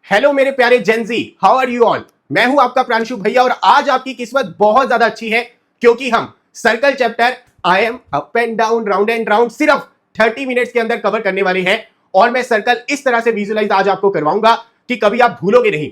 Hello मेरे प्यारे Gen Z, how are you all. मैं हूं आपका प्रांशु भैया और आज आपकी किस्मत बहुत ज्यादा अच्छी है क्योंकि हम circle chapter I am up and down round and round सिर्फ 30 मिनट्स के अंदर कवर करने वाले हैं। और मैं सर्कल इस तरह से विजुअलाइज आज आपको करवाऊंगा कि कभी आप भूलोगे नहीं।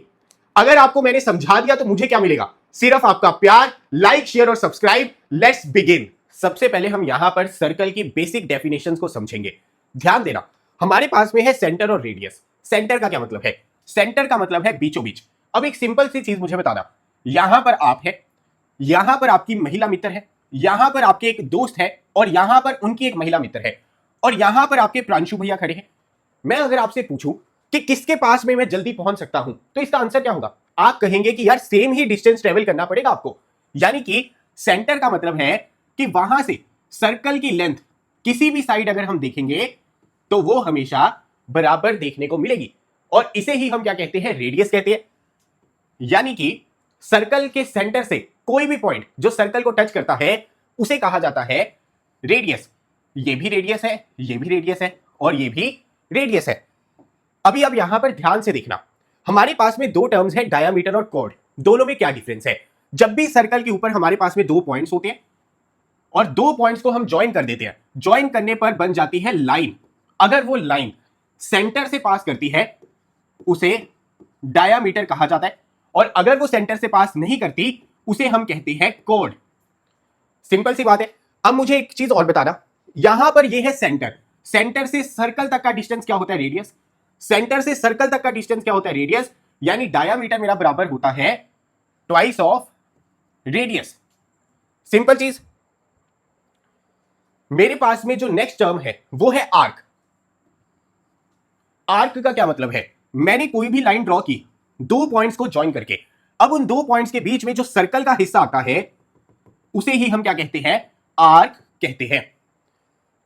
अगर आपको मैंने समझा दिया तो मुझे क्या मिलेगा? सिर्फ आपका प्यार, लाइक, शेयर और सब्सक्राइब। Let's begin. सबसे पहले हम यहां पर सर्कल की बेसिक डेफिनेशंस को समझेंगे। ध्यान देना, हमारे पास में है सेंटर और रेडियस। सेंटर का क्या मतलब है? सेंटर का मतलब है बीचों बीच। अब एक सिंपल सी चीज मुझे बताना, यहां पर आप है, यहां पर आपकी महिला मित्र है, यहां पर आपके एक दोस्त है और यहां पर उनकी एक महिला मित्र है और यहां पर आपके प्रांशु भैया खड़े हैं। मैं अगर आपसे पूछूं कि किसके पास में मैं जल्दी पहुंच सकता हूं तो इसका आंसर क्या होगा? आप कहेंगे कि यार सेम ही डिस्टेंस ट्रेवल करना पड़ेगा आपको। यानी कि सेंटर का मतलब है कि वहां से सर्कल की लेंथ किसी भी साइड अगर हम देखेंगे तो वो हमेशा बराबर देखने को मिलेगी और इसे ही हम क्या कहते हैं? रेडियस कहते हैं। यानी कि सर्कल के सेंटर से कोई भी पॉइंट जो सर्कल को टच करता है उसे कहा जाता है रेडियस। ये भी रेडियस है, ये भी रेडियस है और ये भी रेडियस है। अभी अब यहां पर ध्यान से देखना, हमारे पास में दो टर्म्स है, डायामीटर और कॉर्ड। दोनों में क्या डिफरेंस है? जब भी सर्कल के ऊपर हमारे पास में दो पॉइंट्स होते हैं और दो पॉइंट्स को हम ज्वाइन कर देते हैं, ज्वाइन करने पर बन जाती है लाइन। अगर वो लाइन सेंटर से पास करती है उसे डायामीटर कहा जाता है और अगर वो सेंटर से पास नहीं करती उसे हम कहते हैं कॉर्ड। सिंपल सी बात है। अब मुझे एक चीज और बताना, यहां पर ये है सेंटर। सेंटर से सर्कल तक का डिस्टेंस क्या होता है? रेडियस। सेंटर से सर्कल तक का डिस्टेंस क्या होता है? रेडियस। यानी डायामीटर मेरा बराबर होता है ट्वाइस ऑफ रेडियस। सिंपल चीज। मेरे पास में जो नेक्स्ट टर्म है वो है आर्क। आर्क का क्या मतलब है? मैंने कोई भी लाइन ड्रॉ की दो पॉइंट्स को ज्वाइन करके, अब उन दो पॉइंट्स के बीच में जो सर्कल का हिस्सा आता है उसे ही हम क्या कहते हैं? आर्क कहते हैं।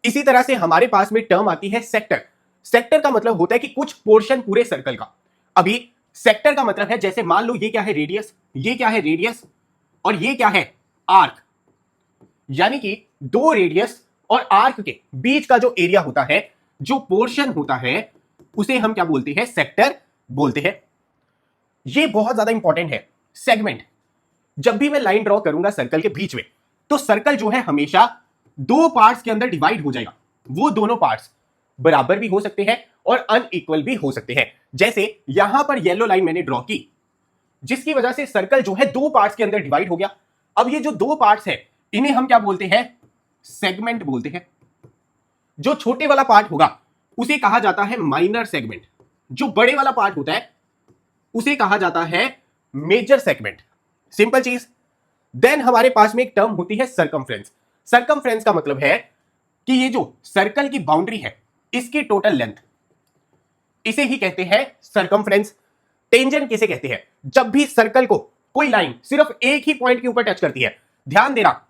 इसी तरह से हमारे पास में टर्म आती है सेक्टर। सेक्टर का मतलब होता है कि कुछ पोर्शन पूरे सर्कल का। अभी सेक्टर का मतलब है, जैसे मान लो ये क्या है? रेडियस। ये क्या है? रेडियस। और ये क्या है? आर्क। यानी कि दो रेडियस और आर्क के बीच का जो एरिया होता है, जो पोर्शन होता है, उसे हम क्या बोलते हैं? सेक्टर बोलते हैं। ये बहुत ज्यादा इंपॉर्टेंट है। सेगमेंट, जब भी मैं लाइन ड्रॉ करूंगा सर्कल के बीच में तो सर्कल जो है हमेशा दो पार्ट्स के अंदर डिवाइड हो जाएगा। वो दोनों पार्ट्स बराबर भी हो सकते हैं और अनइक्वल भी हो सकते हैं। जैसे यहां पर येलो लाइन मैंने ड्रॉ की जिसकी वजह से सर्कल जो है दो पार्ट्स के अंदर डिवाइड हो गया। अब ये जो दो पार्ट्स है इन्हें हम क्या बोलते हैं? सेगमेंट बोलते हैं। जो छोटे वाला पार्ट होगा उसे कहा जाता है माइनर सेगमेंट। जो बड़े वाला पार्ट होता है उसे कहा जाता है मेजर सेगमेंट। सिंपल चीज। देन हमारे पास में एक टर्म होती है सर्कमफ्रेंस। सर्कमफ्रेंस का मतलब है कि ये जो सर्कल की बाउंड्री है इसकी टोटल लेंथ, इसे ही कहते हैं सर्कमफ्रेंस। टेंजेंट किसे कहते हैं? जब भी सर्कल को कोई लाइन सिर्फ एक ही पॉइंट के ऊपर टच करती है, ध्यान देना,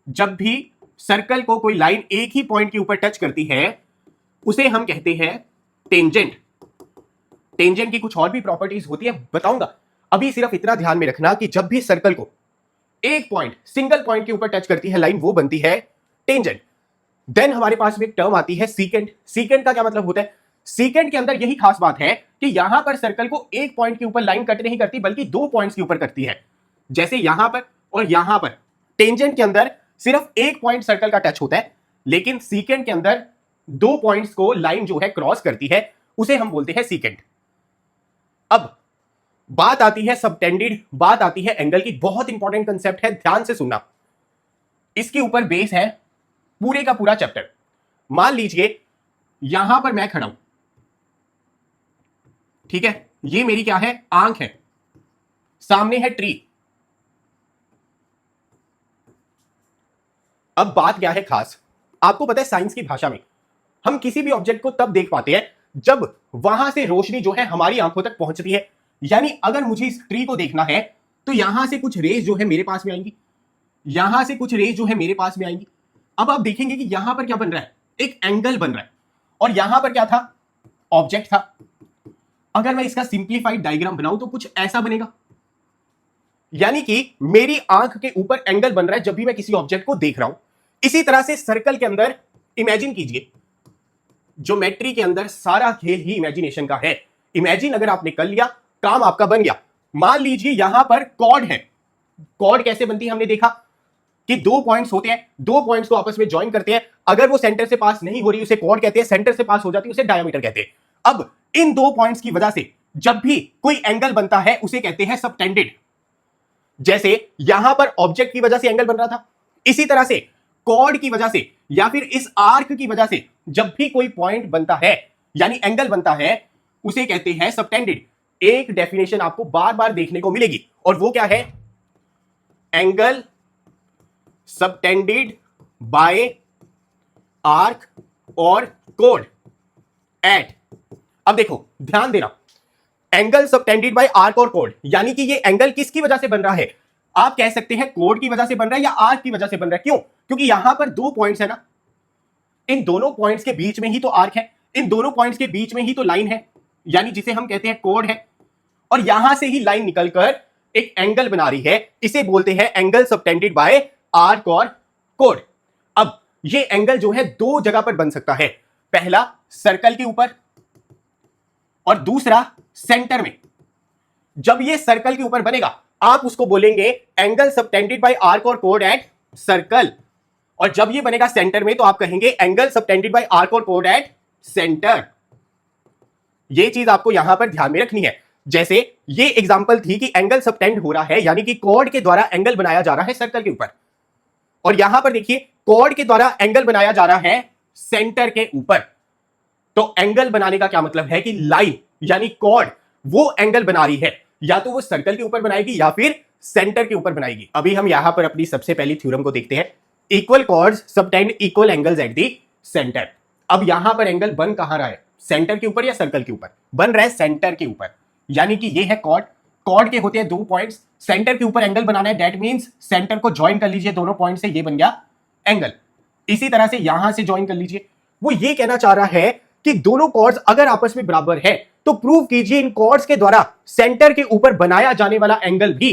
जब भी सर्कल को कोई लाइन एक ही पॉइंट के ऊपर टच करती है उसे हम कहते हैं टेंजेंट। टेंजेंट की कुछ और भी प्रॉपर्टीज होती है, बताऊंगा। अभी सिर्फ इतना ध्यान में रखना कि जब भी सर्कल को एक पॉइंट, सिंगल पॉइंट के ऊपर टच करती है लाइन, वो बनती है टेंजेंट। देन हमारे पास में एक टर्म आती है सीकेंट। सीकेंट का क्या मतलब होता है? सीकेंट के अंदर यही खास बात है कि यहां पर सर्कल को एक पॉइंट के ऊपर लाइन कट नहीं करती बल्कि दो पॉइंट्स के ऊपर करती है। जैसे यहां पर और यहां पर टेंजेंट के अंदर सिर्फ एक पॉइंट सर्कल का टच होता है, लेकिन सीकेंट के अंदर दो पॉइंट्स को लाइन जो है क्रॉस करती है, उसे हम बोलते हैं सीकेंट। अब बात आती है सबटेंडेड, बात आती है एंगल की। बहुत इंपॉर्टेंट कंसेप्ट है, ध्यान से सुनना। इसके ऊपर बेस है पूरे का पूरा चैप्टर। मान लीजिए यहां पर मैं खड़ा हूं, ठीक है? ये मेरी क्या है? आंख है। सामने है ट्री। अब बात क्या है खास, आपको पता है साइंस की भाषा में हम किसी भी ऑब्जेक्ट को तब देख पाते हैं जब वहां से रोशनी जो है हमारी आंखों तक पहुंचती है। यानी अगर मुझे इस ट्री को देखना है तो यहां से कुछ रेज जो है मेरे पास में आएंगी, यहां से कुछ रेज जो है मेरे पास में आएंगी। अब आप देखेंगे कि यहां पर क्या बन रहा है? एक एंगल बन रहा है। और यहां पर क्या था? ऑब्जेक्ट था। अगर मैं इसका सिंप्लीफाइड डायग्राम बनाऊं तो कुछ ऐसा बनेगा। यानी कि मेरी आंख के ऊपर एंगल बन रहा है जब भी मैं किसी ऑब्जेक्ट को देख रहा हूं। इसी तरह से सर्कल के अंदर इमेजिन कीजिए, ज्योमेट्री के अंदर सारा खेल ही इमेजिनेशन का है। इमेजिन अगर आपने कर लिया, काम आपका बन गया। मान लीजिए यहां पर कॉर्ड है। कॉर्ड कैसे बनती है हमने देखा कि दो पॉइंट्स होते हैं, दो पॉइंट्स को आपस में ज्वाइन करते हैं। अगर वो सेंटर से पास नहीं हो रही उसे कॉर्ड कहते हैं, सेंटर से पास हो जाती है उसे डायमीटर कहते हैं। अब इन दो पॉइंट्स की वजह से जब भी कोई एंगल बनता है उसे कहते हैं सबटेंडेड। जैसे यहां पर ऑब्जेक्ट की वजह से एंगल बन रहा था, इसी तरह से कॉर्ड की वजह से या फिर इस आर्क की वजह से जब भी कोई पॉइंट बनता है यानी एंगल बनता है उसे कहते हैं सबटेंडेड। एक डेफिनेशन आपको बार बार देखने को मिलेगी और वो क्या है? एंगल सबटेंडेड बाय आर्क और कोड एट। अब देखो ध्यान देना, एंगल सबटेंडेड बाय आर्क और कोड यानी कि ये एंगल किसकी वजह से बन रहा है? आप कह सकते हैं कोड की वजह से बन रहा है या आर्क की वजह से बन रहा है। क्यों? क्योंकि यहां पर दो पॉइंट्स है ना, इन दोनों पॉइंट्स के बीच में ही तो आर्क है, इन दोनों पॉइंट्स के बीच में ही तो लाइन है यानी जिसे हम कहते हैं कोड है, और यहां से ही लाइन निकलकर एक एंगल बना रही है, इसे बोलते हैं एंगल सबटेंडेड बाय आर्क और कोड। अब ये एंगल जो है दो जगह पर बन सकता है, पहला सर्कल के ऊपर और दूसरा सेंटर में। जब ये सर्कल के ऊपर बनेगा आप उसको बोलेंगे एंगल सबटेंडेड बाय आर्क और कोड एट सर्कल, और जब ये बनेगा सेंटर में तो आप कहेंगे एंगल सबटेंडेड बाय आर्क और कोड एट सेंटर। ये चीज आपको यहां पर ध्यान में रखनी है। जैसे ये एग्जांपल थी कि एंगल सबटेंड हो रहा है यानी कि कॉर्ड के द्वारा एंगल बनाया जा रहा है सर्कल के ऊपर, और यहां पर देखिए कॉर्ड के द्वारा एंगल बनाया जा रहा है सेंटर के ऊपर। तो एंगल बनाने का क्या मतलब है कि लाइन यानी कॉर्ड वो एंगल बना रही है, या तो वो सर्कल के ऊपर बनाएगी या फिर सेंटर के ऊपर बनाएगी। अभी हम यहां पर अपनी सबसे पहली थ्योरम को देखते हैं, equal chords subtend equal angles at the centre. अब यहां पर एंगल बन कहां रहा है? सेंटर के ऊपर या सर्कल के ऊपर? बन रहा है सेंटर के ऊपर, यानी कि ये है कॉर्ड, कॉर्ड के होते हैं दो पॉइंट्स, सेंटर के ऊपर एंगल बनाना है, दैट मींस सेंटर को ज्वाइन कर लीजिए दोनों पॉइंट से, ये बन गया एंगल। इसी तरह से यहां से ज्वाइन कर लीजिए। वो ये कहना चाह रहा है कि दोनों कॉर्ड्स अगर आपस में बराबर है तो प्रूव कीजिए इन कॉर्ड्स के द्वारा सेंटर के ऊपर बनाया जाने वाला एंगल भी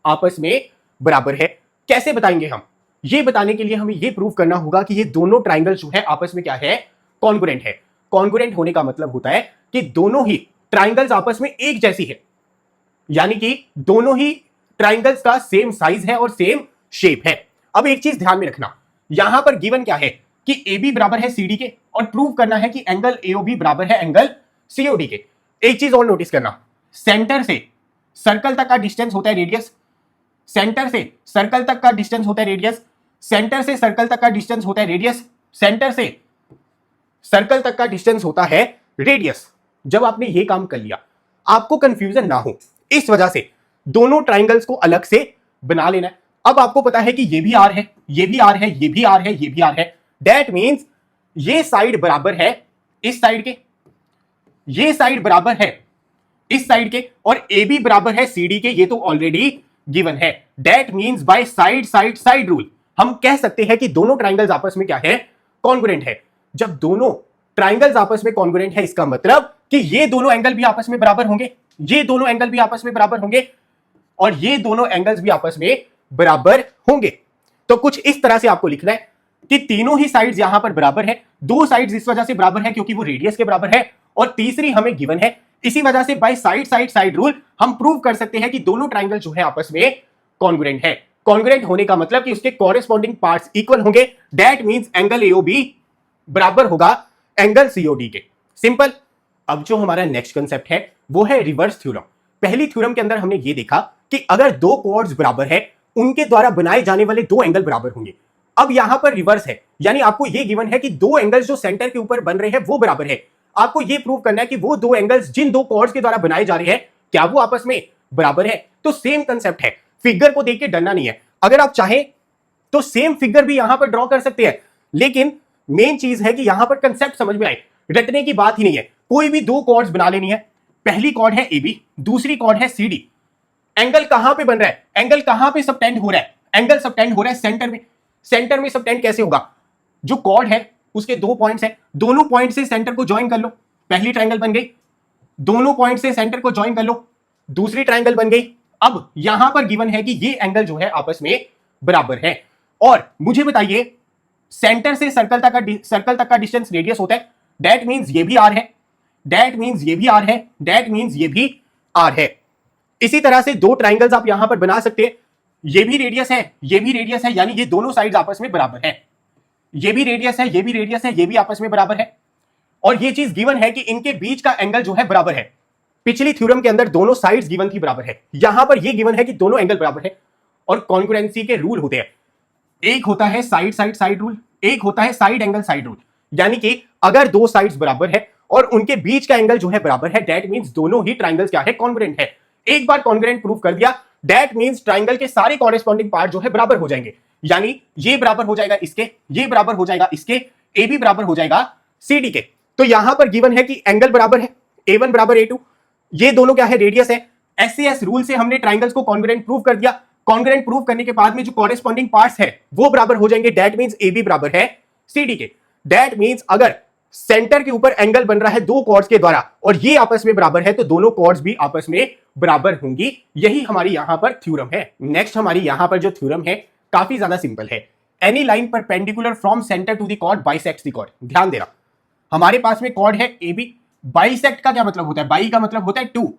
आपस में बराबर है। कैसे बताएंगे हम? ये बताने के लिए हमें ये प्रूव करना होगा कि ये दोनों ट्राइंगल जो है आपस में क्या है? कॉन्ग्रुएंट है। कॉन्ग्रुएंट होने का मतलब होता है कि दोनों ही ट्राइंगल्स आपस में एक जैसी है, यानी कि दोनों ही ट्राइंगल्स का सेम साइज है और सेम शेप है। अब एक चीज ध्यान में रखना, यहां पर गिवन क्या है कि AB बराबर है CD के, और प्रूव करना है कि एंगल AOB बराबर है एंगल COD के। एक चीज और नोटिस करना, सेंटर से सर्कल तक का डिस्टेंस होता है रेडियस, सेंटर से सर्कल तक का डिस्टेंस होता है रेडियस, सेंटर से सर्कल तक का डिस्टेंस होता है रेडियस, सेंटर से सर्कल तक का डिस्टेंस होता है रेडियस। जब आपने ये काम कर लिया आपको कंफ्यूजन ना हो, इस वजह से दोनों ट्राइंगल्स को अलग से बना लेना है। अब आपको पता है कि ये भी आर है, ये भी आर है, ये भी आर है, ये भी आर है, दैट मींस ये साइड बराबर है इस साइड के, ये साइड बराबर है इस साइड के, और AB बराबर है CD के, ये तो ऑलरेडी गिवन है। That means by side side side rule हम कह सकते हैं कि दोनों ट्राइंगल्स आपस में क्या है? कॉन्ग्रुएंट है। जब दोनों ट्राइंगल्स आपस में कॉन्ग्रुएंट है इसका मतलब कि ये दोनों एंगल भी आपस में बराबर होंगे, ये दोनों एंगल भी आपस में बराबर होंगे, और ये दोनों एंगल्स भी आपस में बराबर होंगे। तो कुछ इस तरह से आपको लिखना है कि तीनों ही साइड्स यहां पर बराबर है, दो साइड्स इस वजह से बराबर है क्योंकि वो रेडियस के बराबर है, और तीसरी हमें गिवन है। इसी वजह से by side side side rule हम प्रूव कर सकते हैं कि दोनों ट्राइंगल जो है आपस में कॉन्ग्रुएंट है। कॉन्ग्रुएंट होने का मतलब कि उसके कॉरेस्पॉन्डिंग पार्ट्स इक्वल होंगे, दैट मींस एंगल AOB बराबर होगा एंगल COD के। सिंपल। अब जो हमारा नेक्स्ट कंसेप्ट है वो है रिवर्स थ्योरम। पहली थ्योरम के अंदर हमने ये देखा कि अगर दो कॉर्ड्स बराबर है उनके द्वारा बनाए जाने वाले दो एंगल बराबर होंगे। अब यहां पर रिवर्स है, यानी आपको ये गिवन है कि दो एंगल्स जो सेंटर के ऊपर बन रहे हैं वो बराबर है। आपको ये प्रूव करना है कि वो दो एंगल्स जिन दो कॉर्ड्स के द्वारा बनाए जा रहे हैं क्या वो आपस में बराबर है। तो सेम कंसेप्ट है, फिगर को देख के डरना नहीं है। अगर आप चाहें तो सेम फिगर भी यहां पर ड्रॉ कर सकते हैं, लेकिन मेन चीज है कि यहां पर कंसेप्ट समझ में आए, रटने की बात ही नहीं है। कोई भी दो कॉर्ड्स बना लेनी है, पहली कॉर्ड है AB, दूसरी कॉर्ड है CD। एंगल कहां पे बन रहा है? एंगल कहां पे सबटेंड हो रहा है? एंगल सबटेंड हो रहा है सेंटर में। सेंटर में सबटेंड कैसे होगा? जो कॉर्ड है उसके दो पॉइंट्स हैं, दोनों पॉइंट से सेंटर को ज्वाइन कर लो, पहली ट्रायंगल बन गई। दोनों पॉइंट से सेंटर को ज्वाइन कर लो, दूसरी ट्रायंगल बन गई। अब यहां पर गिवन है कि ये एंगल जो है आपस में बराबर है। और मुझे बताइए सेंटर से सर्कल तक का डिस्टेंस रेडियस होता है, दैट मींस ये भी R है, दैट मींस ये भी आर है, दैट मींस ये भी आर है। इसी तरह से दो ट्राइंगल्स आप यहां पर बना सकते हैं, ये भी रेडियस है, ये भी रेडियस है, यानी ये दोनों साइड्स आपस में बराबर है। ये भी रेडियस है, ये भी रेडियस है, ये भी आपस में बराबर है। और ये चीज गिवन है कि इनके बीच का एंगल जो है बराबर है। पिछली थ्योरम के अंदर दोनों साइड्स गिवन थी बराबर है, यहां पर ये गिवन है कि दोनों एंगल बराबर है। और कॉन्ग्रुएंसी के रूल होते हैं, एक होता है साइड साइड साइड रूल, एक होता है साइड एंगल साइड रूल। यानी कि अगर दो साइड्स बराबर है और उनके बीच का एंगल जो है बराबर है, दैट मींस दोनों ही ट्राइंगल्स क्या है, कॉन्ग्रुएंट है। एक बार कॉन्ग्रुएंट प्रूव कर दिया, दैट मींस ट्राइंगल के सारे कॉरेस्पॉन्डिंग पार्ट जो है बराबर हो जाएंगे। यानी ये बराबर हो जाएगा इसके, ये बराबर हो जाएगा इसके, ए भी बराबर हो जाएगा सी डी के। तो यहां पर गिवन है कि एंगल बराबर है, A1 बराबर A2, ये दोनों क्या है, रेडियस है। एससीएस रूल से हमने ट्राइंगल्स को कॉन्ग्रुएंट प्रूव कर दिया। कॉन्ग्रुएंट प्रूव करने के बाद में जो कॉरेस्पॉन्डिंग पार्ट्स है वो बराबर हो जाएंगे, दैट मींस AB बराबर है CD के। दैट मींस अगर सेंटर के ऊपर एंगल बन रहा है दो कॉर्ड्स के द्वारा और ये आपस में बराबर है, तो दोनों कॉर्ड्स भी आपस में बराबर होंगी। यही हमारी यहां पर थ्योरम है। नेक्स्ट हमारी यहां पर जो थ्योरम है काफी ज्यादा सिंपल है। Any line perpendicular from centre to the chord bisects the chord. ध्यान देना, हमारे पास में कॉर्ड है AB, बाइसेक्ट का क्या मतलब होता है, बाई का मतलब होता है टू,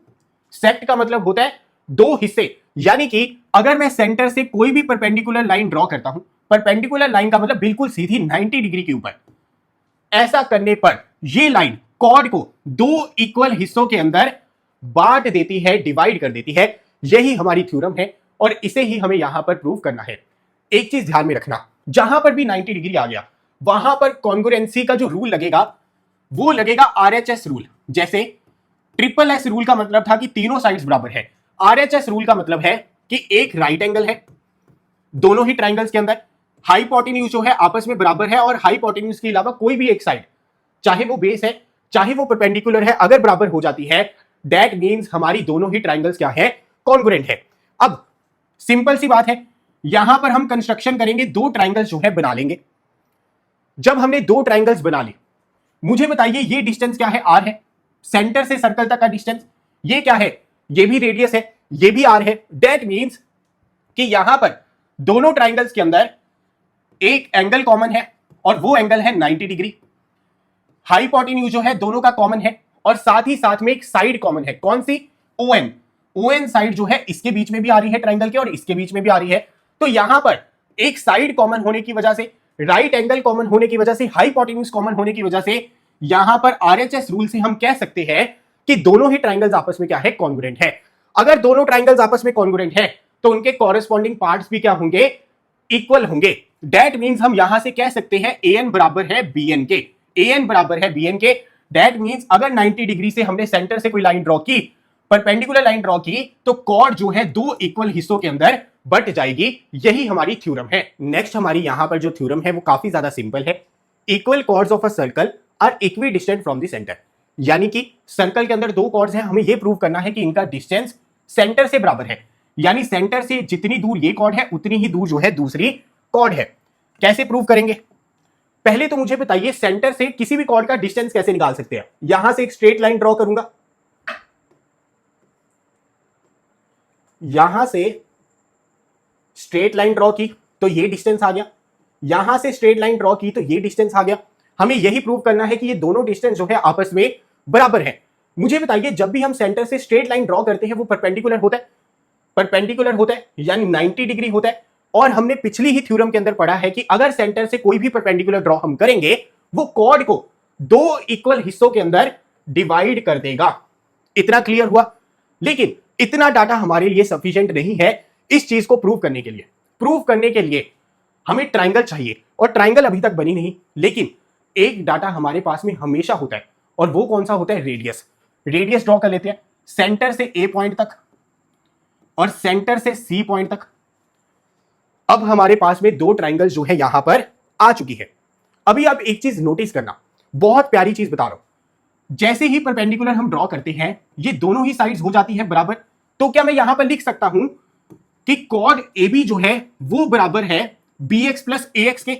सेक्ट का मतलब होता है दो हिस्से। यानी कि अगर मैं सेंटर से कोई भी परपेंडिकुलर लाइन ड्रॉ करता हूं, परपेंडिकुलर लाइन का मतलब बिल्कुल सीधी 90 डिग्री के ऊपर, ऐसा करने पर ये लाइन कॉर्ड को दो इक्वल हिस्सों के अंदर बांट देती है, डिवाइड कर देती है। यही हमारी थ्योरम है और इसे ही हमें यहां पर प्रूव करना है। एक चीज ध्यान में रखना, जहां पर भी 90 डिग्री आ गया वहां पर कॉन्ग्रुएंसी का जो रूल लगेगा वो लगेगा RHS रूल। जैसे ट्रिपल एस रूल का मतलब था कि तीनों साइड्स बराबर है, RHS रूल का मतलब है कि एक राइट एंगल है दोनों ही ट्राइंगल्स के अंदर, हाइपोटेन्यूज जो है आपस में बराबर है और हाइपोटेन्यूज के अलावा कोई भी एक साइड, चाहे वो बेस है चाहे वो परपेंडिकुलर है, अगर बराबर हो जाती है, दैट मींस हमारी दोनों ही ट्राइंगल्स क्या है, कॉन्ग्रुएंट है। अब सिंपल सी बात है, यहां पर हम कंस्ट्रक्शन करेंगे, दो ट्राइंगल्स जो है बना लेंगे। जब हमने दो ट्राइंगल्स बना ली, मुझे बताइए ये डिस्टेंस क्या है, R है, सेंटर से सर्कल तक का डिस्टेंस। ये क्या है, ये भी रेडियस है, ये भी R है। दैट मींस कि यहां पर दोनों ट्राइंगल्स के अंदर एक एंगल कॉमन है और वो एंगल है 90 डिग्री। हाइपोटेन्यूज जो है दोनों का कॉमन है और साथ ही साथ में एक साइड कॉमन है, कौन सी, ON। ON साइड जो है इसके बीच में भी आ रही है ट्राइंगल के और इसके बीच में भी आ रही है। तो यहां पर एक साइड कॉमन होने की वजह से, राइट एंगल कॉमन होने की वजह से, हाइपोटेन्यूज कॉमन होने की वजह से, यहां पर RHS रूल से हम कह सकते हैं कि दोनों ही ट्राइंगल्स आपस में क्या है, कॉन्ग्रुएंट है। अगर दोनों ट्राइंगल्स आपस में कॉन्ग्रुएंट है तो उनके कॉरेस्पॉन्डिंग पार्ट्स भी क्या होंगे, इक्वल होंगे। दैट मींस हम यहां से कह सकते हैं AN बराबर है BN के, AN बराबर है BN के। दैट मींस अगर 90 डिग्री से हमने सेंटर से कोई लाइन ड्रॉ की, परपेंडिकुलर लाइन ड्रॉ की, तो कॉर्ड जो है दो इक्वल हिस्सों के अंदर बट जाएगी। यही हमारी थ्योरम है। नेक्स्ट हमारी यहां पर जो थ्योरम है वो काफी ज्यादा सिंपल है। Equal chords of a circle are equidistant from the centre. यानी कि सर्कल के अंदर दो कॉर्ड्स हैं, हमें यह प्रूव करना है कि इनका डिस्टेंस सेंटर से बराबर है। यानी सेंटर से जितनी दूर ये कॉर्ड है उतनी ही दूर जो है दूसरी कॉर्ड है। कैसे प्रूव करेंगे, पहले तो मुझे बताइए सेंटर से किसी भी कॉर्ड का डिस्टेंस कैसे निकाल सकते हैं। यहां से एक स्ट्रेट लाइन ड्रॉ करूंगा, यहां से स्ट्रेट लाइन ड्रॉ की तो ये डिस्टेंस आ गया, यहां से स्ट्रेट लाइन ड्रॉ की तो ये डिस्टेंस आ गया। हमें यही प्रूव करना है कि ये दोनों डिस्टेंस जो है आपस में बराबर है। मुझे बताइए जब भी हम सेंटर से स्ट्रेट लाइन ड्रॉ करते हैं वो परपेंडिकुलर होता है, परपेंडिकुलर होता है यानी 90 डिग्री होता है। और हमने पिछली ही थ्योरम के अंदर पढ़ा है कि अगर सेंटर से कोई भी परपेंडिकुलर ड्रॉ हम करेंगे वो कॉर्ड को दो इक्वल हिस्सों के अंदर डिवाइड कर देगा। इतना क्लियर हुआ। लेकिन इतना डाटा हमारे लिए सफिशिएंट नहीं है इस चीज को प्रूव करने के लिए। प्रूव करने के लिए हमें ट्राइंगल चाहिए और ट्राइंगल अभी तक बनी नहीं। लेकिन एक डाटा हमारे पास में हमेशा होता है और वो कौन सा होता है, रेडियस। रेडियस ड्रॉ कर लेते हैं सेंटर से A पॉइंट तक और सेंटर से C पॉइंट तक। अब हमारे पास में दो ट्राइंगल जो है यहां पर आ चुकी है। अभी आप एक चीज नोटिस करना, बहुत प्यारी चीज बता रहा हूं। जैसे ही परपेंडिकुलर हम ड्रॉ करते हैं ये दोनों ही साइड्स हो जाती है बराबर। तो क्या मैं यहां पर लिख सकता हूं कि कॉर्ड AB जो है वो बराबर है BX प्लस AX के।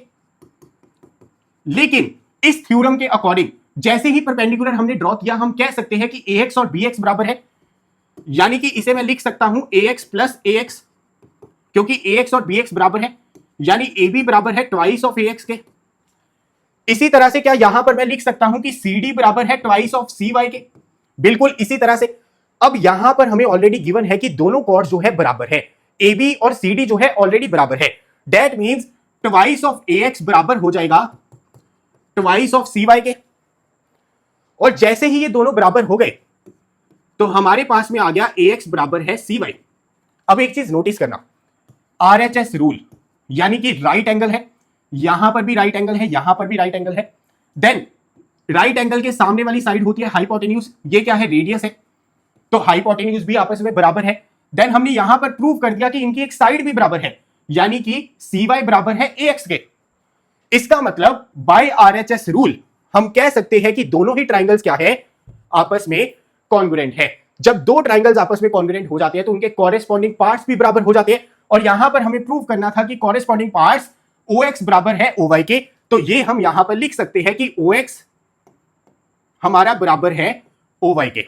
लेकिन इस थ्योरम के अकॉर्डिंग जैसे ही परपेंडिकुलर हमने ड्रॉ किया हम कह सकते हैं कि AX और BX बराबर है। यानी कि इसे मैं लिख सकता हूं AX प्लस AX, क्योंकि AX और BX बराबर है। यानी AB बराबर है ट्वाइस ऑफ AX के। इसी तरह से क्या यहां पर मैं लिख सकता हूं कि CD बराबर है ट्वाइस ऑफ CY के? बिल्कुल इसी तरह से। अब यहां पर हमें ऑलरेडी गिवन है कि दोनों कॉर्ड जो है बराबर है, AB और CD जो है ऑलरेडी बराबर है। That means twice of AX बराबर हो जाएगा ट्वाइस ऑफ CY के। और जैसे ही ये दोनों बराबर हो गए तो हमारे पास में आ गया AX बराबर है CY। अब एक चीज नोटिस करना, RHS रूल यानी कि राइट एंगल है, यहां पर भी राइट एंगल है, यहां पर भी राइट एंगल है। देन राइट एंगल के सामने वाली साइड होती है हाइपोटेन्यूज, ये क्या है? रेडियस है, तो हाइपोटेन्यूज भी आपस में बराबर है। देन हमने यहां पर प्रूव कर दिया कि इनकी एक साइड भी बराबर है, यानी कि CY बराबर है AX के। इसका मतलब बाय RHS रूल हम कह सकते हैं कि दोनों ही ट्राइंगल्स क्या है? आपस में कॉन्ग्रुएंट है। जब दो ट्राइंगल्स आपस में कॉन्ग्रुएंट हो जाते हैं तो उनके कॉरेस्पॉन्डिंग पार्ट्स भी बराबर हो जाते हैं। और यहां पर हमें प्रूव करना था कि कॉरेस्पॉन्डिंग पार्ट्स OX बराबर है OY के, तो ये हम यहां पर लिख सकते हैं कि OX हमारा बराबर है OY के।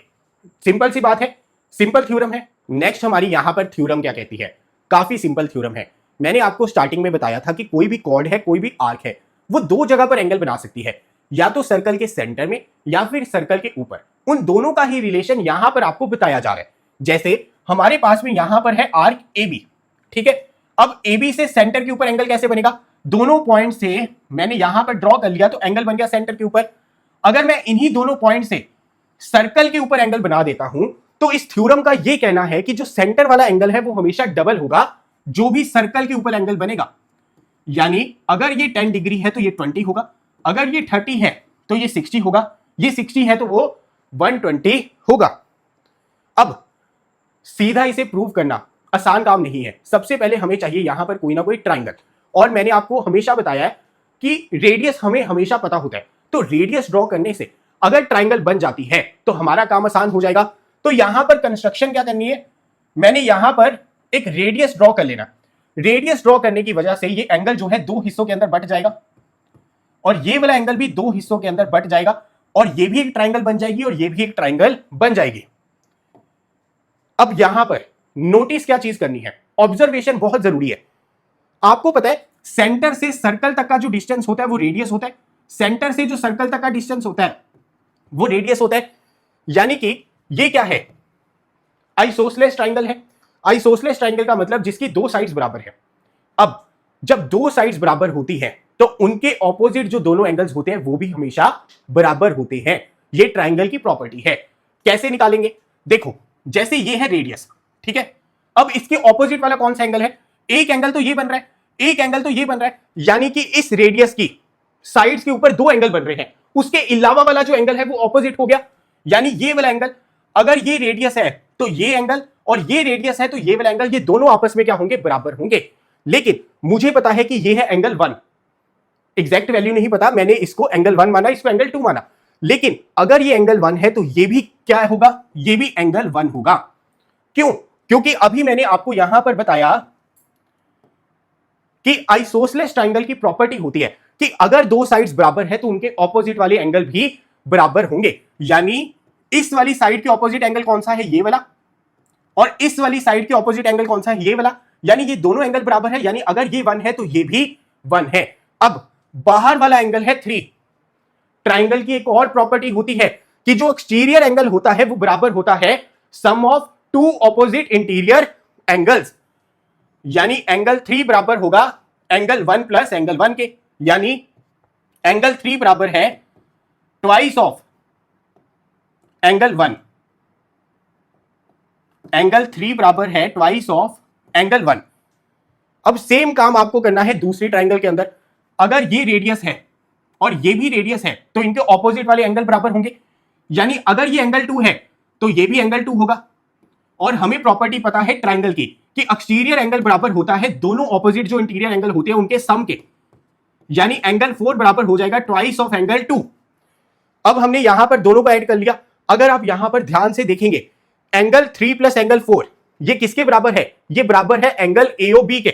सिंपल सी बात है, सिंपल थ्योरम है। नेक्स्ट हमारी यहां पर थ्योरम क्या कहती है? काफी सिंपल थ्योरम है। मैंने आपको स्टार्टिंग में बताया था कि कोई भी कॉर्ड है, कोई भी आर्क है, वो दो जगह पर एंगल बना सकती है, या तो सर्कल के सेंटर में या फिर सर्कल के ऊपर। उन दोनों का ही रिलेशन यहां पर आपको बताया जा रहा है। जैसे हमारे पास में यहां पर है आर्क AB, ठीक है। अब AB से सेंटर के ऊपर एंगल कैसे बनेगा? दोनों पॉइंट से मैंने यहां पर ड्रॉ कर लिया तो एंगल बन गया सेंटर के ऊपर। अगर मैं इन्हीं दोनों पॉइंट से सर्कल के ऊपर एंगल बना देता हूं तो इस थ्योरम का यह कहना है कि जो सेंटर वाला एंगल है वो हमेशा डबल होगा जो भी सर्कल के ऊपर एंगल बनेगा। यानी अगर ये 10 डिग्री है तो ये 20 होगा, अगर ये 30 है तो ये 60 होगा, ये 60 है तो वो 120 होगा। अब सीधा इसे प्रूव करना आसान काम नहीं है। सबसे पहले हमें चाहिए यहां पर कोई ना कोई ट्राइंगल, और मैंने आपको हमेशा बताया है कि रेडियस हमें हमेशा पता होता है, तो रेडियस ड्रॉ करने से अगर ट्राइंगल बन जाती है तो हमारा काम आसान हो जाएगा। तो यहां पर कंस्ट्रक्शन क्या करनी है? मैंने यहां पर एक रेडियस ड्रॉ कर लेना। रेडियस ड्रॉ करने की वजह से ये एंगल जो है दो हिस्सों के अंदर बट जाएगा, और ये वाला एंगल भी दो हिस्सों के अंदर बट जाएगा, और ये भी एक ट्राइंगल बन जाएगी और ये भी एक ट्राइंगल बन जाएगी। अब यहां पर नोटिस क्या चीज करनी है? ऑब्जर्वेशन बहुत जरूरी है। आपको पता है सेंटर से सर्कल तक का जो डिस्टेंस होता है वो रेडियस होता है, सेंटर से जो सर्कल तक का डिस्टेंस होता है वो रेडियस होता है। यानी कि ये क्या है? आइसोसेलेस ट्राइंगल है। आइसोसेलेस ट्राइंगल का मतलब जिसकी दो साइड्स बराबर है। अब जब दो साइड्स बराबर होती है तो उनके ऑपोजिट जो दोनों एंगल्स होते हैं वो भी हमेशा बराबर होते हैं। ये ट्राइंगल की प्रॉपर्टी है। कैसे निकालेंगे? देखो, जैसे ये है रेडियस, ठीक है। अब इसके ऑपोजिट वाला कौन सा एंगल है? एक एंगल तो ये बन रहा है, एक एंगल तो ये बन रहा है, यानी कि इस रेडियस की साइड्स के ऊपर दो एंगल बन रहे हैं। उसके अलावा वाला जो एंगल है वो ऑपोजिट हो गया, यानी ये वाला एंगल। अगर ये रेडियस है तो ये एंगल, और ये रेडियस है तो ये वाला एंगल, ये दोनों आपस में क्या होंगे? बराबर होंगे। लेकिन मुझे पता है कि ये है एंगल 1, एग्जैक्ट वैल्यू नहीं पता, मैंने इसको एंगल 1 माना, इसको एंगल 2 माना। लेकिन अगर ये एंगल 1 है तो ये भी क्या होगा? ये भी एंगल 1 होगा। क्यों? क्योंकि अभी मैंने आपको यहां पर बताया कि आइसोसेलेस ट्राइंगल की प्रॉपर्टी होती है कि अगर दो साइड्स बराबर है तो उनके ऑपोजिट वाले एंगल भी बराबर होंगे। यानी इस वाली साइड के ऑपोजिट एंगल कौन सा है? ये वाला। और इस वाली साइड के ऑपोजिट एंगल कौन सा है? ये वाला। यानी ये दोनों एंगल बराबर है, यानी अगर ये 1 है तो ये भी 1 है। अब बाहर वाला एंगल है 3। ट्राइंगल की एक और प्रॉपर्टी होती है कि जो एक्सटीरियर एंगल होता है वो बराबर होता है sum of two opposite interior angles. यानी एंगल 3 बराबर होगा एंगल 1 प्लस एंगल 1 के। यानी एंगल 3 बराबर है ट्वाइस ऑफ एंगल 1। एंगल 3 बराबर है ट्वाइस ऑफ एंगल 1। अब सेम काम आपको करना है दूसरी ट्राइंगल के अंदर। अगर ये रेडियस है और ये भी रेडियस है तो इनके ऑपोजिट वाले एंगल बराबर होंगे। यानी अगर ये एंगल 2 है तो ये भी एंगल 2 होगा। और हमें प्रॉपर्टी पता है ट्राइंगल की कि एक्सटीरियर एंगल बराबर होता है दोनों ऑपोजिट जो इंटीरियर एंगल होते हैं उनके सम के। यानी एंगल 4 बराबर हो जाएगा ट्वाइस ऑफ एंगल 2। अब हमने यहां पर दोनों को ऐड कर लिया। अगर आप यहां पर ध्यान से देखेंगे एंगल 3 प्लस एंगल 4 ये किसके बराबर है? ये बराबर है एंगल AOB के,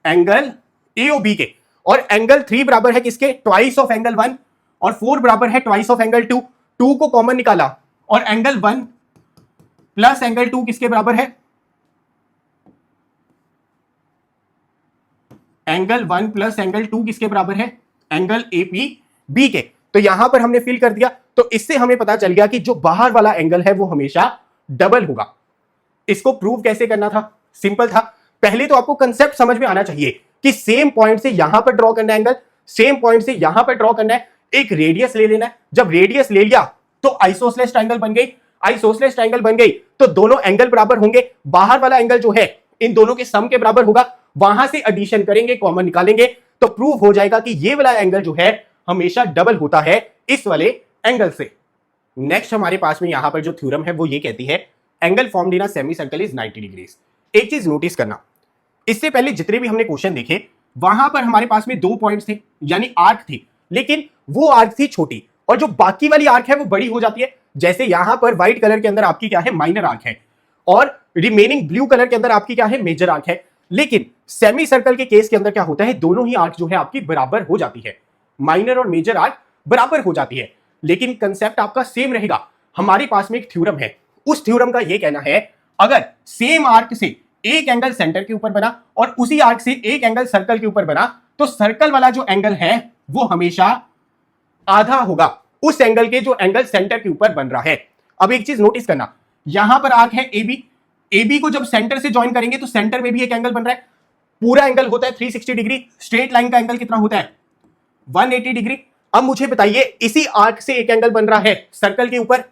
एंगल AOB के। और एंगल 3 बराबर है किसके? Twice of angle 1। और 4 बराबर है ट्वाइस ऑफ एंगल 2। 2 को कॉमन निकाला और एंगल 1 प्लस एंगल 2 किसके बराबर है? एंगल 1 प्लस एंगल 2 किसके बराबर है? एंगल एपी बी के। तो यहां पर हमने फिल कर दिया, तो इससे हमें पता चल गया कि जो बाहर वाला एंगल है वो हमेशा डबल होगा। इसको प्रूव कैसे करना था? सिंपल था। पहले तो आपको कंसेप्ट समझ में आना चाहिए कि सेम पॉइंट से यहां पर ड्रॉ करना है एंगल, सेम पॉइंट से यहां पर ड्रॉ करना है, एक रेडियस ले लेना है। जब रेडियस ले लिया तो आइसोसेलेस ट्रायंगल बन गई। आइसोसेलेस ट्रायंगल बन गई तो दोनों एंगल बराबर होंगे। बाहर वाला एंगल जो है इन दोनों के सम के बराबर होगा। वहां से एडिशन करेंगे, कॉमन निकालेंगे, तो प्रूव हो जाएगा कि ये वाला एंगल जो है हमेशा डबल होता है इस वाले एंगल से। नेक्स्ट हमारे पास में यहां पर जो थ्योरम है वो ये कहती है angle formed in a semi circle is 90 degrees. एक चीज नोटिस करना, इससे पहले जितने भी हमने क्वेश्चन देखे वहां पर हमारे पास में 2 पॉइंट्स थे, यानी आर्क थी, लेकिन वो आर्क थी छोटी और जो बाकी वाली आर्क है वो बड़ी हो जाती है। जैसे यहां पर व्हाइट कलर के अंदर आपकी क्या है, माइनर आर्क है, और रिमेनिंग ब्लू कलर के अंदर आपकी क्या है, मेजर आर्क है। लेकिन सेमी सर्कल के केस के अंदर क्या होता है, दोनों ही आर्क जो है आपकी बराबर हो जाती है, माइनर और मेजर आर्क बराबर हो जाती है। लेकिन कंसेप्ट आपका सेम रहेगा। हमारे पास में एक थ्योरम है, उस थ्योरम का ये कहना है अगर सेम आर्क से एक एंगल सेंटर के ऊपर बना और उसी आर्क से एक एंगल सर्कल के ऊपर बना, तो सर्कल वाला जो एंगल है वो हमेशा आधा होगा उस एंगल के जो एंगल सेंटर के ऊपर बन रहा है। अब एक चीज नोटिस करना, यहां पर आर्क है AB, AB को जब सेंटर से ज्वाइन करेंगे तो सेंटर में भी एक एंगल बन रहा है। पूरा एंगल होता है 360 डिग्री, स्ट्रेट लाइन का एंगल कितना होता है, 180 डिग्री। अब मुझे बताइए इसी आर्क से एक एंगल बन रहा है सर्कल के ऊपर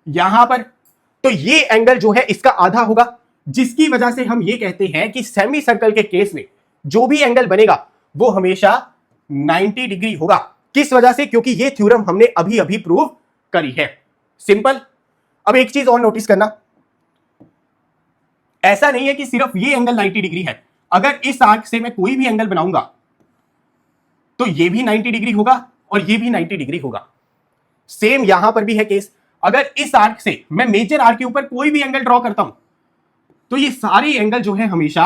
यहां पर, तो ये एंगल जो है इसका आधा होगा, जिसकी वजह से हम ये कहते हैं कि सेमी सर्कल के केस में जो भी एंगल बनेगा वो हमेशा 90 डिग्री होगा। किस वजह से? क्योंकि ये थ्योरम हमने अभी अभी प्रूव करी है। सिंपल। अब एक चीज और नोटिस करना, ऐसा नहीं है कि सिर्फ ये एंगल 90 डिग्री है। अगर इस आर्क से मैं कोई भी एंगल बनाऊंगा तो ये भी 90 डिग्री होगा और ये भी 90 डिग्री होगा। सेम यहां पर भी है केस। अगर इस आर्क से मैं मेजर आर्क के ऊपर कोई भी एंगल ड्रॉ करता हूं तो ये सारे एंगल जो है हमेशा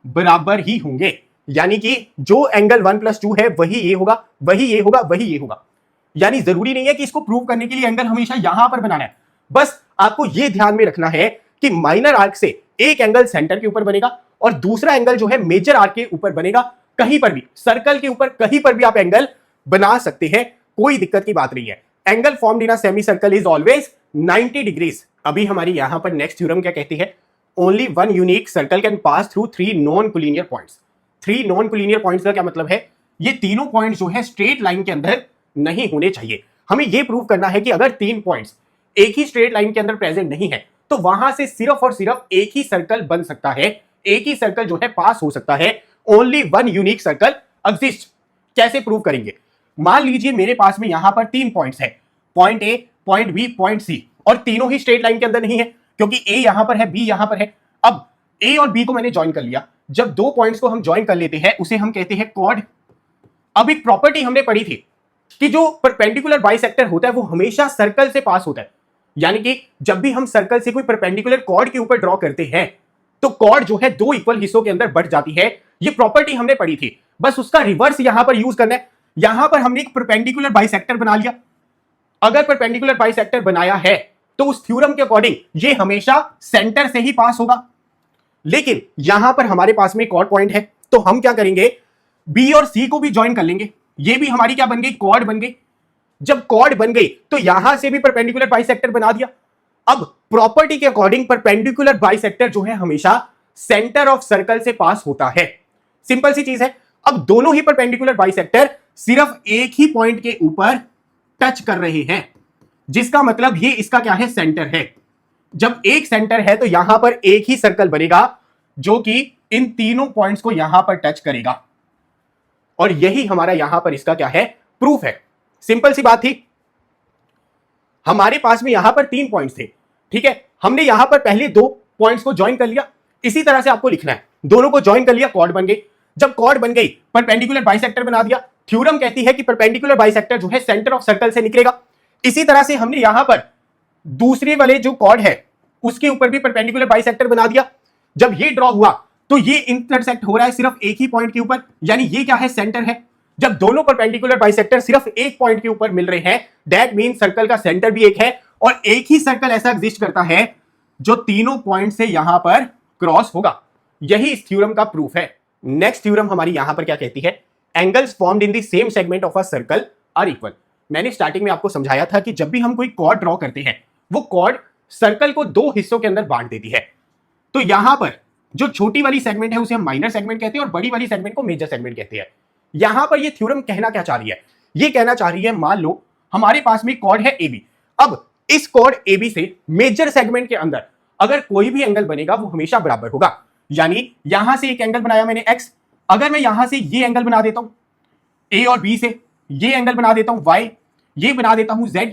बराबर ही होंगे, यानी कि जो एंगल 1 + 2 है वही ये होगा, वही ये होगा, वही ये होगा। यानी जरूरी नहीं है कि इसको प्रूव करने के लिए एंगल हमेशा यहां पर बनाना है। बस आपको यह ध्यान में रखना है कि माइनर आर्क से एक एंगल सेंटर के ऊपर बनेगा और दूसरा एंगल जो है मेजर आर्क के ऊपर बनेगा। कहीं पर भी सर्कल के ऊपर कहीं पर भी आप एंगल बना सकते हैं, कोई दिक्कत की बात नहीं है। Angle formed in a semi circle is always 90 degrees. अभी हमारी यहां पर नेक्स्ट थ्योरम क्या कहती है, only one unique circle can pass through 3 non collinear points. 3 non collinear points का क्या मतलब है, ये तीनों पॉइंट्स जो है स्ट्रेट लाइन के अंदर नहीं होने चाहिए। हमें यह प्रूव करना है कि अगर 3 पॉइंट्स एक ही स्ट्रेट लाइन के अंदर प्रेजेंट नहीं है तो वहां से सिर्फ और सिर्फ एक ही सर्कल बन सकता है, एक ही सर्कल जो है पास हो सकता है। Only one unique circle exist. कैसे प्रूव करेंगे? मान लीजिए मेरे पास में यहां पर 3 पॉइंट्स है, point A, point B, point C, और तीनों ही स्ट्रेट लाइन के अंदर नहीं है क्योंकि A यहां पर है, B यहां पर है। अब A और B को मैंने ज्वाइन कर लिया। जब 2 पॉइंट्स को हम ज्वाइन कर लेते हैं उसे हम कहते हैं कॉर्ड। अब एक प्रॉपर्टी हमने पढ़ी थी कि जो परपेंडिकुलर बाइसेक्टर होता है वो हमेशा सर्कल से पास होता है, यानी कि जब भी हम सर्कल से कोई परपेंडिकुलर कॉर्ड के ऊपर ड्रॉ करते हैं तो कॉर्ड जो है 2 इक्वल हिस्सों के अंदर बट जाती है। ये प्रॉपर्टी हमने पढ़ी थी, बस उसका रिवर्स यहां पर यूज करना है। यहां पर हमने एक परपेंडिकुलर बाइसेक्टर बना लिया। अगर परपेंडिकुलर बाइसेक्टर बनाया है तो उस थ्योरम के अकॉर्डिंग ये हमेशा सेंटर से ही पास होगा। लेकिन यहां पर हमारे पास में कॉर्ड पॉइंट है तो हम क्या करेंगे, बी और सी को भी ज्वाइन कर लेंगे। ये भी हमारी क्या बन गई, कॉर्ड बन गई। जब कॉर्ड बन गई तो यहां से भी परपेंडिकुलर बाइसेक्टर बना दिया। अब प्रॉपर्टी के अकॉर्डिंग परपेंडिकुलर बाइसेक्टर जो है हमेशा सेंटर ऑफ सर्कल से पास होता है। सिंपल सी चीज है। अब दोनों ही परपेंडिकुलर बाइसेक्टर सिर्फ एक ही पॉइंट के ऊपर टच कर रहे हैं, जिसका मतलब ये इसका क्या है, सेंटर है। जब एक सेंटर है तो यहां पर एक ही सर्कल बनेगा जो कि इन तीनों पॉइंट्स को यहां पर टच करेगा, और यही हमारा यहां पर इसका क्या है, प्रूफ है। सिंपल सी बात थी। हमारे पास में यहां पर 3 पॉइंट्स थे, ठीक है। हमने यहां पर पहले 2 पॉइंट्स को ज्वाइन कर लिया। इसी तरह से आपको लिखना है, दोनों को ज्वाइन कर लिया, कॉर्ड बन गई। जब कॉर्ड बन गई परपेंडिकुलर बाइसेक्टर बना दिया। थ्योरम कहती है कि परपेंडिकुलर बाइसेक्टर जो है सेंटर ऑफ सर्कल से निकलेगा। इसी तरह से हमने यहां पर दूसरे वाले जो कॉर्ड है उसके ऊपर भी परपेंडिकुलर बाइसेक्टर बना दिया। जब ये ड्रॉ हुआ तो ये इंटरसेक्ट हो रहा है सिर्फ एक ही पॉइंट के ऊपर, यानी ये क्या है, सेंटर है। जब दोनों परपेंडिकुलर बाइसेक्टर सिर्फ एक पॉइंट के ऊपर मिल रहे हैं, दैट मीन सर्कल का सेंटर भी एक है, और एक ही सर्कल ऐसा एग्जिस्ट करता है जो तीनों पॉइंट से यहां पर क्रॉस होगा। यही इस थ्योरम का प्रूफ है। नेक्स्ट थ्योरम हमारी यहां पर क्या कहती है, angles formed in the same segment of a circle are equal. मैंने स्टार्टिंग में आपको समझाया था कि जब भी हम कोई कॉर्ड ड्रॉ करते हैं वो कॉर्ड सर्कल को दो हिस्सों के अंदर बांट देती है। तो यहां पर जो छोटी वाली सेगमेंट है उसे हम माइनर सेगमेंट कहते हैं और बड़ी वाली सेगमेंट को मेजर सेगमेंट कहते हैं। यहां पर ये थ्योरम कहना क्या चाह रही है? ये कहना चाह रही है, मान लो हमारे पास में कॉर्ड है AB। अब इस कॉर्ड AB से मेजर सेगमेंट के अंदर अगर कोई भी एंगल बनेगा वो हमेशा बराबर होगा। यानी यहां से एक एंगल बनाया मैंने X, अगर मैं यहां से ये एंगल बना देता हूं A और B से, ये एंगल बना देता हूं Y, ये बना देता हूं Z,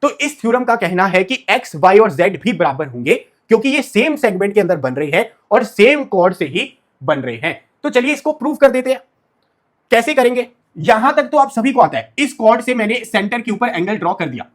तो इस थ्योरम का कहना है कि X, Y और Z भी बराबर होंगे क्योंकि ये सेम सेगमेंट के अंदर बन रहे हैं और सेम कॉर्ड से ही बन रहे हैं। तो चलिए इसको प्रूव कर देते हैं। कैसे करेंगे? यहां तक तो आप सभी को आता है। इस कॉर्ड से मैंने सेंटर के ऊपर एंगल ड्रॉ कर दिया,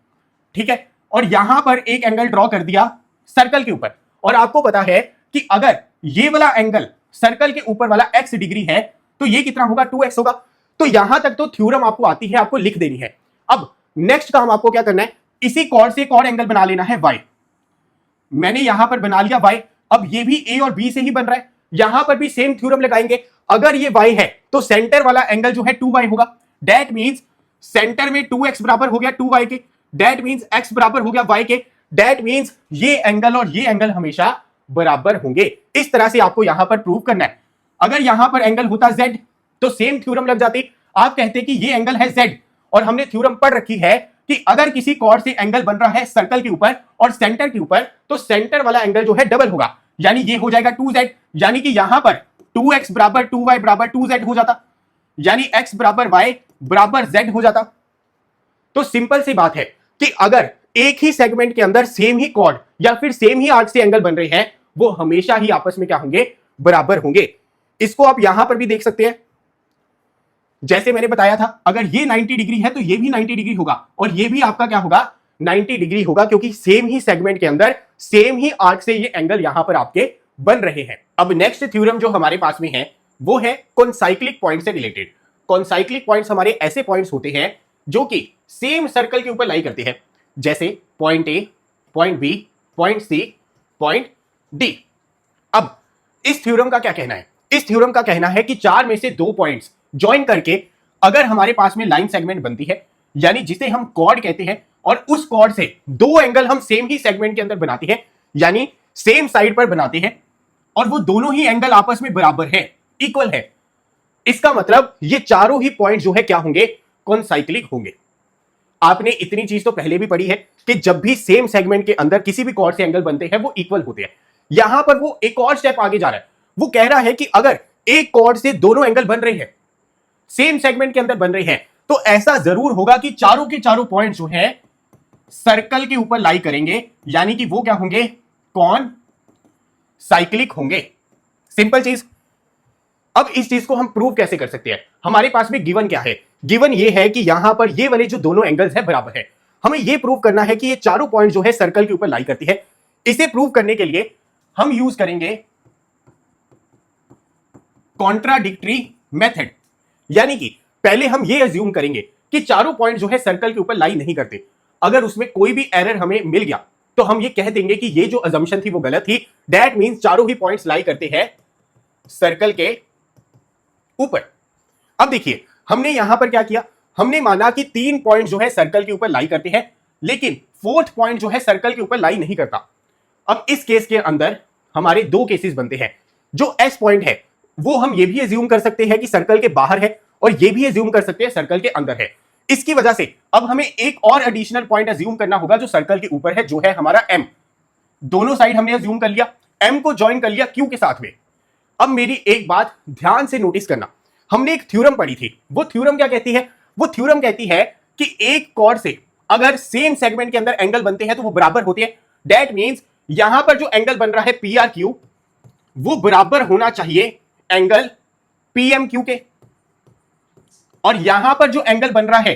ठीक है, और यहां पर एक एंगल ड्रॉ कर दिया सर्कल के ऊपर। और आपको पता है कि अगर ये वाला एंगल सर्कल के ऊपर वाला x डिग्री है तो ये कितना होगा? 2x होगा। तो यहां तक तो थ्योरम आपको आती है, आपको लिख देनी है। अब नेक्स्ट काम आपको क्या करना है? इसी कॉर्ड से एक और एंगल बना लेना है y। मैंने यहां पर बना लिया y। अब ये भी a और b से ही बन रहा है, यहां पर भी सेम थ्योरम लगाएंगे। अगर ये y है तो सेंटर वाला एंगल जो है 2y होगा। दैट मींस सेंटर में 2x बराबर हो गया 2y के, दैट मींस x बराबर हो गया y के, दैट मींस ये एंगल और ये एंगल हमेशा बराबर होंगे। इस तरह से आपको यहां पर प्रूव करना है। अगर यहां पर एंगल होता z तो सेम थ्योरम लग जाती। आप कहते कि ये एंगल है z और हमने थ्योरम पढ़ रखी है कि अगर किसी कॉर्ड से एंगल बन रहा है सर्कल के ऊपर और सेंटर के ऊपर तो सेंटर वाला एंगल जो है डबल होगा, यानी ये हो जाएगा 2z। यानी कि यहां पर 2x बराबर 2y बराबर 2z हो जाता, यानी x बराबर y बराबर z हो जाता। तो सिंपल सी बात है कि अगर एक ही सेगमेंट के अंदर सेम ही कॉर्ड या फिर सेम ही आर्क से एंगल बन रहे हैं वो हमेशा ही आपस में क्या होंगे? बराबर होंगे। इसको आप यहां पर भी देख सकते हैं। जैसे मैंने बताया था, अगर ये 90 डिग्री है तो ये भी 90 डिग्री होगा और ये भी आपका क्या होगा? 90 डिग्री होगा, क्योंकि सेम ही सेगमेंट के अंदर सेम ही आर्क से ये एंगल यहां पर आपके बन रहे हैं। अब नेक्स्ट थ्योरम जो हमारे पास में है वो है कॉन्साइक्लिक पॉइंट से रिलेटेड। कॉन्साइक्लिक पॉइंट्स हमारे ऐसे पॉइंट्स होते हैं जो कि सेम सर्कल के ऊपर लाई करते हैं, जैसे point A, point B, point C, point D. अब इस थ्योरम का क्या कहना है? इस थ्योरम का कहना है कि चार में से दो पॉइंट्स ज्वाइन करके अगर हमारे पास में लाइन सेगमेंट बनती है, यानी जिसे हम कॉर्ड कहते हैं, और उस कॉर्ड से दो एंगल हम सेम ही सेगमेंट के अंदर बनाते हैं, यानी सेम साइड पर बनाते हैं, और वो दोनों ही एंगल आपस में बराबर है, इक्वल है, इसका मतलब ये चारों ही पॉइंट जो है क्या होंगे? कॉन्साइक्लिक होंगे। आपने इतनी चीज तो पहले भी पढ़ी है कि जब भी सेम सेगमेंट के अंदर किसी भी कॉर्ड से एंगल बनते हैं वो इक्वल होते हैं। यहां पर वो एक और स्टेप आगे जा रहा है। वो कह रहा है कि अगर एक कॉर्ड से दोनों एंगल बन रहे हैं, सेम सेगमेंट के अंदर बन रहे हैं, तो ऐसा जरूर होगा कि चारों के चारों पॉइंट जो है सर्कल के ऊपर लाई करेंगे, यानी कि वो क्या होंगे? कौन साइक्लिक होंगे। सिंपल चीज। अब इस चीज को हम प्रूव कैसे कर सकते हैं? हमारे पास में गिवन क्या है? गिवन ये है कि यहां पर ये वाले जो दोनों एंगल्स है बराबर है। हमें ये प्रूव करना है कि ये चारों पॉइंट जो है सर्कल के ऊपर लाई करती है। इसे प्रूव करने के लिए हम यूज करेंगे कॉन्ट्राडिक्टरी मेथड, यानी कि पहले हम ये अज्यूम करेंगे कि चारों पॉइंट जो है सर्कल के ऊपर लाई नहीं करते। अगर उसमें कोई भी एरर हमें मिल गया तो हम ये कह देंगे कि ये जो अजम्पशन थी वो गलत थी। दैट मींस चारों ही पॉइंट्स लाई करते हैं सर्कल के ऊपर। अब देखिए हमने यहां पर क्या किया? हमने माना कि तीन पॉइंट जो है सर्कल के ऊपर लाई करते हैं, लेकिन फोर्थ पॉइंट जो है सर्कल के ऊपर लाई नहीं करता। अब इस केस के अंदर हमारे दो केसेस बनते हैं। जो एस पॉइंट है वो हम ये भी एज्यूम कर सकते हैं कि सर्कल के बाहर है, और ये भी एज्यूम कर सकते हैं सर्कल के अंदर है। इसकी वजह से अब हमें एक और एडिशनल पॉइंट एज्यूम करना होगा जो सर्कल के ऊपर है, जो है हमारा एम। दोनों साइड हमने एज्यूम कर लिया, एम को ज्वाइन कर लिया क्यू के साथ में। अब मेरी एक बात ध्यान से नोटिस करना, हमने एक थ्योरम पढ़ी थी। वो थ्योरम क्या कहती है? वो थ्योरम कहती है कि एक कॉर्ड से अगर सेम सेगमेंट के अंदर एंगल बनते हैं तो वो बराबर होते हैं। दैट मींस यहां पर जो एंगल बन रहा है पी आर क्यू वो बराबर होना चाहिए एंगल पी एम क्यू के, और यहां पर जो एंगल बन रहा है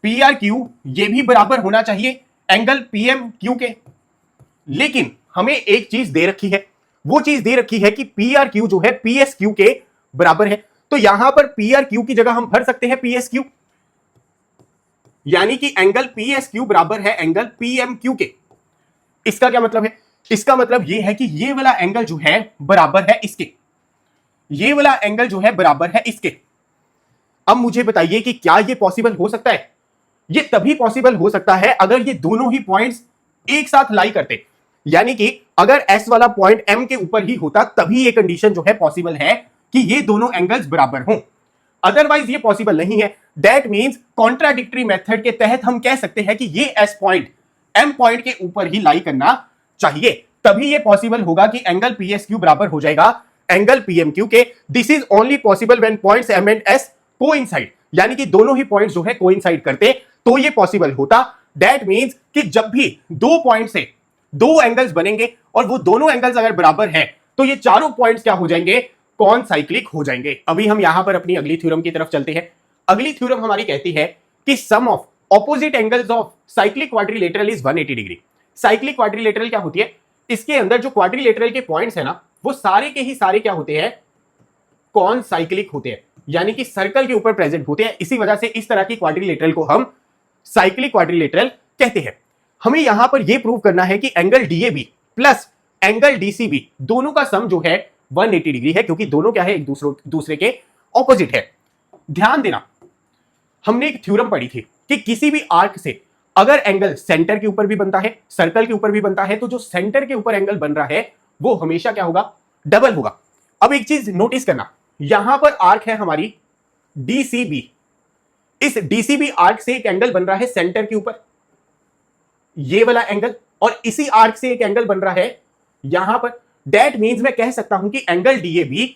पी आर क्यू ये भी बराबर होना चाहिए एंगल पी एम क्यू के। लेकिन हमें एक चीज दे रखी है, वो चीज दे रखी है कि पी आर क्यू जो है पी एस क्यू के बराबर है। तो यहां पर पी आर क्यू की जगह हम भर सकते हैं पी एस क्यू, यानी कि एंगल पी एस क्यू बराबर है एंगल पी एम क्यू के। इसका क्या मतलब है? इसका मतलब यह है कि ये वाला एंगल जो है बराबर है इसके, ये वाला एंगल जो है बराबर है इसके। अब मुझे बताइए कि क्या ये पॉसिबल हो सकता है? ये तभी पॉसिबल हो सकता है अगर ये दोनों ही पॉइंट्स एक साथ लाई करते, यानी कि अगर S वाला पॉइंट M के ऊपर ही होता तभी ये कंडीशन जो है पॉसिबल है कि ये दोनों एंगल्स बराबर हों। अदरवाइज ये पॉसिबल नहीं है। दैट मींस कॉन्ट्राडिक्टरी मेथड के तहत हम कह सकते हैं कि ये S पॉइंट M पॉइंट के ऊपर ही लाई करना चाहिए, तभी ये पॉसिबल होगा कि एंगल PSQ बराबर हो जाएगा एंगल PMQ के। This is only possible when points M and S coincide, यानी कि दोनों ही पॉइंट्स जो है कोइंसाइड करते तो ये पॉसिबल होता। दैट मींस कि जब भी दो पॉइंट से दो एंगल्स बनेंगे और वो दोनों एंगल्स अगर बराबर हैं तो ये चारों पॉइंट्स क्या हो जाएंगे? कौन साइक्लिक हो जाएंगे। अभी हम यहां पर अपनी अगली थ्योरम की तरफ चलते हैं। अगली थ्योरम हमारी कहती है कि sum of opposite angles of cyclic quadrilateral is 180 degree. Cyclic quadrilateral क्या होती है? इसके अंदर जो क्वाड्रिलेटरल के पॉइंट्स है ना, वो सारे के ही सारे क्या होते हैं? कौन साइक्लिक होते हैं, यानी कि सर्कल के ऊपर प्रेजेंट होते हैं। इसी वजह से इस तरह की क्वाड्रिलेटरल को हम साइक्लिक क्वाड्रिलेटरल कहते हैं। हमें यहां पर यह प्रूव करना है कि angle DAB plus angle DCB दोनों का सम जो है 180 डिग्री है, क्योंकि दोनों क्या है? एक दूसरे के ऑपोजिट है। ध्यान देना, हमने एक थ्योरम पढ़ी थी कि किसी भी आर्क से अगर एंगल सेंटर के ऊपर भी बनता है, सर्कल के ऊपर भी बनता है, तो जो सेंटर के ऊपर एंगल बन रहा है वो हमेशा क्या होगा? डबल होगा। अब एक चीज नोटिस करना, यहां पर आर्क है हमारी DCB। इस DCB आर्क से एक एंगल बन रहा है सेंटर के ऊपर, ये वाला एंगल, और इसी आर्क से एक एंगल बन रहा है यहां पर। दैट मींस मैं कह सकता हूं कि एंगल DAB,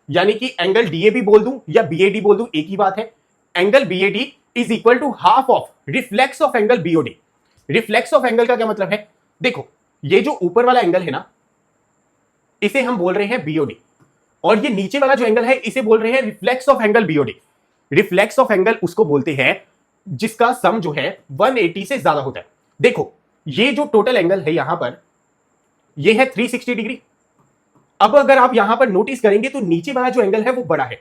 यानी कि एंगल DAB बोल दूं या BAD बोल दूं, एक ही बात है। Angle BAD is equal to half of reflex of angle BOD। Reflex of angle का क्या मतलब है? देखो, ये जो ऊपर वाला एंगल है ना, इसे हम बोल रहे हैं BOD, और ये नीचे वाला जो एंगल है इसे बोल रहे हैं reflex of angle BOD। Reflex of angle उसको बोलते हैं जिसका सम जो है 180 से ज्यादा होता है। देखो, ये जो टोटल एंगल है यहां पर, ये है 360 डिग्री। अब अगर आप यहां पर नोटिस करेंगे तो नीचे वाला जो एंगल है वो बड़ा है।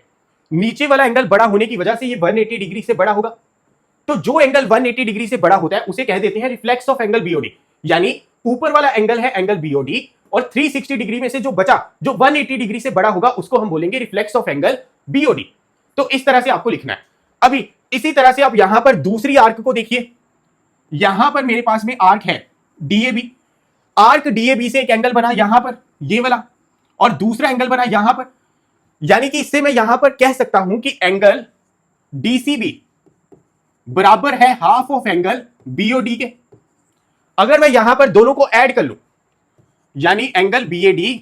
नीचे वाला एंगल बड़ा होने की वजह से ये 180 डिग्री से बड़ा होगा। तो जो एंगल 180 डिग्री से बड़ा होता है उसे कह देते हैं रिफ्लेक्स ऑफ एंगल BOD। यानी ऊपर वाला एंगल है एंगल BOD, और 360 डिग्री में से जो बचा, जो 180 डिग्री से बड़ा होगा, उसको हम बोलेंगे रिफ्लेक्स ऑफ एंगल BOD। तो इस तरह से आपको लिखना है। अभी इसी तरह से आप यहां पर दूसरी आर्क को देखिए। यहां पर मेरे पास में आर्क है DAB। आर्क DAB से एक एंगल बना यहां पर, ये वाला, और दूसरा एंगल बना यहां पर। यानी कि इससे मैं यहां पर कह सकता हूं कि एंगल DCB बराबर है हाफ ऑफ एंगल BOD के। अगर मैं यहां पर दोनों को ऐड कर लूं, यानी एंगल BAD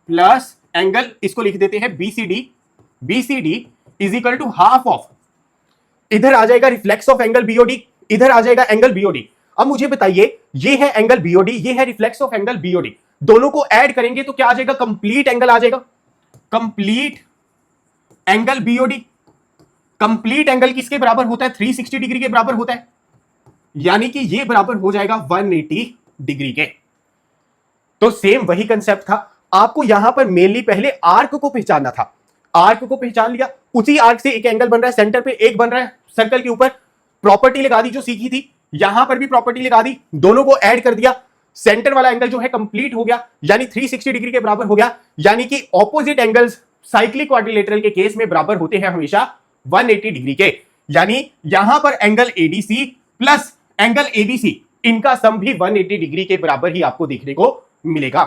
प्लस एंगल, इसको लिख देते हैं BCD is equal to half of, इधर आ जाएगा रिफ्लेक्स ऑफ एंगल BOD, इधर आ जाएगा एंगल BOD। अब मुझे बताइए, ये है एंगल BOD, ये है रिफ्लेक्स ऑफ एंगल BOD, दोनों को ऐड करेंगे तो क्या आ जाएगा? कंप्लीट एंगल आ जाएगा, complete angle BOD। Complete angle किसके बराबर होता है? 360 डिग्री के बराबर होता है, यानी कि ये बराबर हो जाएगा 180 डिग्री के। तो सेम वही कंसेप्ट था, आपको यहां पर मेनली पहले आर्क को पहचानना था। आर्क को पहचान लिया, उसी आर्क से एक एंगल बन रहा है सेंटर पे, एक बन रहा है सर्कल के ऊपर। प्रॉपर्टी लगा दी जो सीखी थी, यहां पर भी प्रॉपर्टी लगा दी, दोनों को ऐड कर दिया, सेंटर वाला एंगल जो है कंप्लीट हो गया, यानी 360 डिग्री के बराबर हो गया। यानी कि ऑपोजिट एंगल्स साइक्लिक क्वाड्रिलेटरल के केस में बराबर होते हैं हमेशा 180 डिग्री के। यानी यहां पर angle ADC plus angle ABC, इनका सम भी 180 डिग्री के बराबर ही आपको देखने को मिलेगा।